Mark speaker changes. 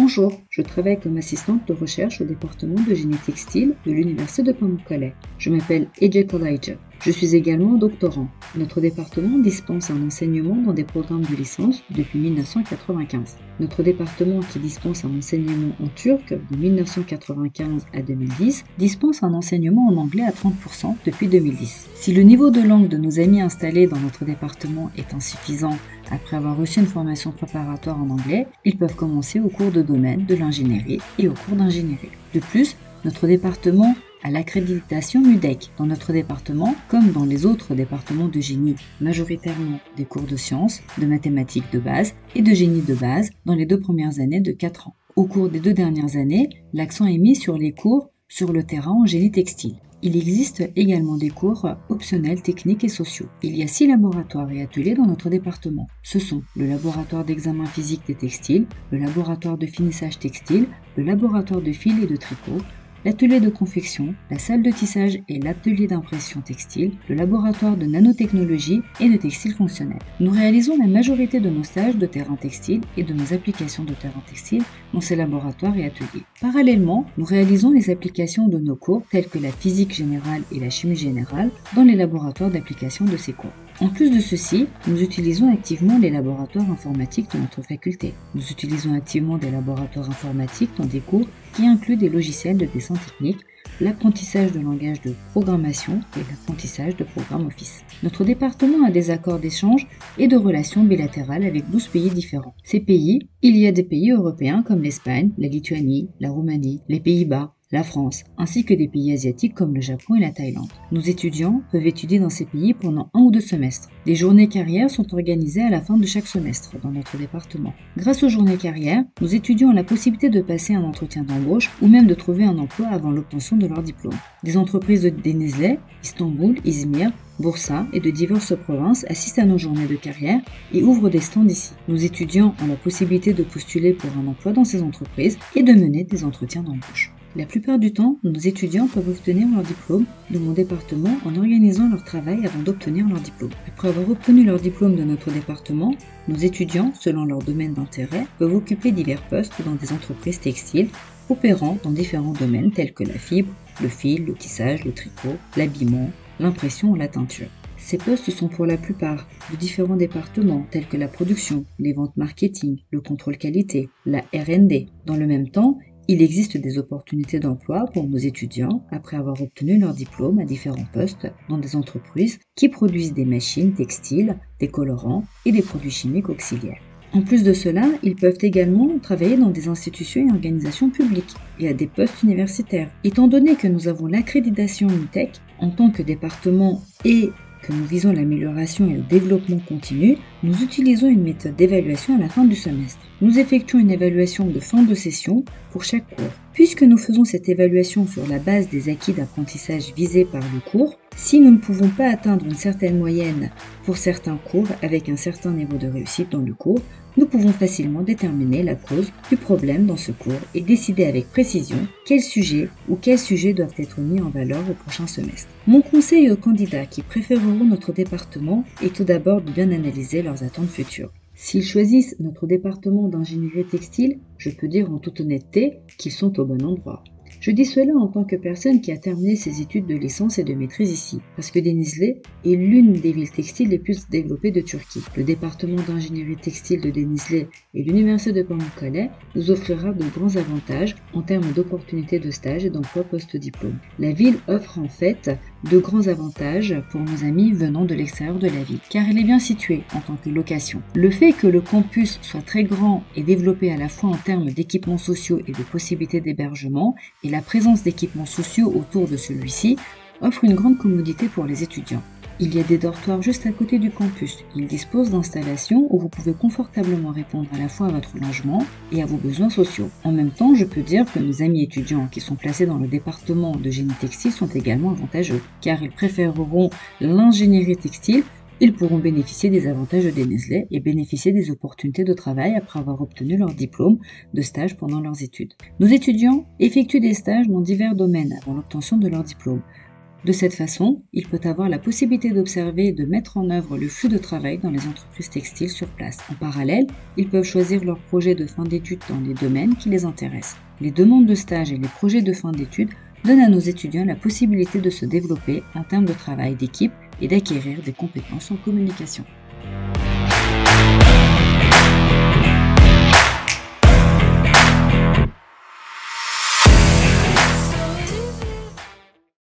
Speaker 1: Bonjour, je travaille comme assistante de recherche au département de génie textile de l'Université de Pamukkale. Je m'appelle Ejek Elijah. Je suis également doctorant. Notre département dispense un enseignement dans des programmes de licence depuis 1995. Notre département, qui dispense un enseignement en turc de 1995 à 2010, dispense un enseignement en anglais à 30% depuis 2010. Si le niveau de langue de nos amis installés dans notre département est insuffisant après avoir reçu une formation préparatoire en anglais, ils peuvent commencer au cours de domaine de l'ingénierie et au cours d'ingénierie. De plus, notre département a l'accréditation MUDEC. Dans notre département, comme dans les autres départements de génie, majoritairement des cours de sciences, de mathématiques de base et de génie de base dans les 2 premières années de 4 ans. Au cours des 2 dernières années, l'accent est mis sur les cours sur le terrain en génie textile. Il existe également des cours optionnels techniques et sociaux. Il y a 6 laboratoires et ateliers dans notre département. Ce sont le laboratoire d'examen physique des textiles, le laboratoire de finissage textile, le laboratoire de fil et de tricot, l'atelier de confection, la salle de tissage et l'atelier d'impression textile, le laboratoire de nanotechnologie et de textile fonctionnel. Nous réalisons la majorité de nos stages de terrain textile et de nos applications de terrain textile dans ces laboratoires et ateliers. Parallèlement, nous réalisons les applications de nos cours telles que la physique générale et la chimie générale dans les laboratoires d'application de ces cours. En plus de ceci, nous utilisons activement les laboratoires informatiques de notre faculté. Nous utilisons activement des laboratoires informatiques dans des cours qui incluent des logiciels de dessin technique, l'apprentissage de langage de programmation et l'apprentissage de programmes Office. Notre département a des accords d'échange et de relations bilatérales avec 12 pays différents. Ces pays, il y a des pays européens comme l'Espagne, la Lituanie, la Roumanie, les Pays-Bas, la France, ainsi que des pays asiatiques comme le Japon et la Thaïlande. Nos étudiants peuvent étudier dans ces pays pendant 1 ou 2 semestres. Des journées carrières sont organisées à la fin de chaque semestre dans notre département. Grâce aux journées carrières, nos étudiants ont la possibilité de passer un entretien d'embauche ou même de trouver un emploi avant l'obtention de leur diplôme. Des entreprises de Denizli, Istanbul, Izmir, Bursa et de diverses provinces assistent à nos journées de carrière et ouvrent des stands ici. Nos étudiants ont la possibilité de postuler pour un emploi dans ces entreprises et de mener des entretiens d'embauche. La plupart du temps, nos étudiants peuvent obtenir leur diplôme de mon département en organisant leur travail avant d'obtenir leur diplôme. Après avoir obtenu leur diplôme de notre département, nos étudiants, selon leur domaine d'intérêt, peuvent occuper divers postes dans des entreprises textiles opérant dans différents domaines tels que la fibre, le fil, le tissage, le tricot, l'habillement, l'impression ou la teinture. Ces postes sont pour la plupart de différents départements tels que la production, les ventes marketing, le contrôle qualité, la R&D. Dans le même temps, il existe des opportunités d'emploi pour nos étudiants après avoir obtenu leur diplôme à différents postes dans des entreprises qui produisent des machines textiles, des colorants et des produits chimiques auxiliaires. En plus de cela, ils peuvent également travailler dans des institutions et organisations publiques et à des postes universitaires. Étant donné que nous avons l'accréditation MUTEC en tant que département et que nous visons l'amélioration et le développement continu, nous utilisons une méthode d'évaluation à la fin du semestre. Nous effectuons une évaluation de fin de session pour chaque cours. Puisque nous faisons cette évaluation sur la base des acquis d'apprentissage visés par le cours, si nous ne pouvons pas atteindre une certaine moyenne pour certains cours avec un certain niveau de réussite dans le cours, nous pouvons facilement déterminer la cause du problème dans ce cours et décider avec précision quels sujets doivent être mis en valeur au prochain semestre. Mon conseil aux candidats qui préféreront notre département est tout d'abord de bien analyser leurs attentes futures. S'ils choisissent notre département d'ingénierie textile, je peux dire en toute honnêteté qu'ils sont au bon endroit. Je dis cela en tant que personne qui a terminé ses études de licence et de maîtrise ici, parce que Denizli est l'une des villes textiles les plus développées de Turquie. Le département d'ingénierie textile de Denizli et l'université de Pamukkale nous offrira de grands avantages en termes d'opportunités de stage et d'emploi post-diplôme. La ville offre en fait de grands avantages pour nos amis venant de l'extérieur de la ville, car elle est bien située en tant que location. Le fait que le campus soit très grand et développé à la fois en termes d'équipements sociaux et de possibilités d'hébergement, et la présence d'équipements sociaux autour de celui-ci offre une grande commodité pour les étudiants. Il y a des dortoirs juste à côté du campus. Ils disposent d'installations où vous pouvez confortablement répondre à la fois à votre logement et à vos besoins sociaux. En même temps, je peux dire que mes amis étudiants qui sont placés dans le département de génie textile sont également avantageux, car ils préféreront l'ingénierie textile. Ils pourront bénéficier des avantages de Denizli et bénéficier des opportunités de travail après avoir obtenu leur diplôme de stage pendant leurs études. Nos étudiants effectuent des stages dans divers domaines avant l'obtention de leur diplôme. De cette façon, il peut avoir la possibilité d'observer et de mettre en œuvre le flux de travail dans les entreprises textiles sur place. En parallèle, ils peuvent choisir leur projet de fin d'études dans les domaines qui les intéressent. Les demandes de stage et les projets de fin d'études donnent à nos étudiants la possibilité de se développer en termes de travail d'équipe et d'acquérir des compétences en communication.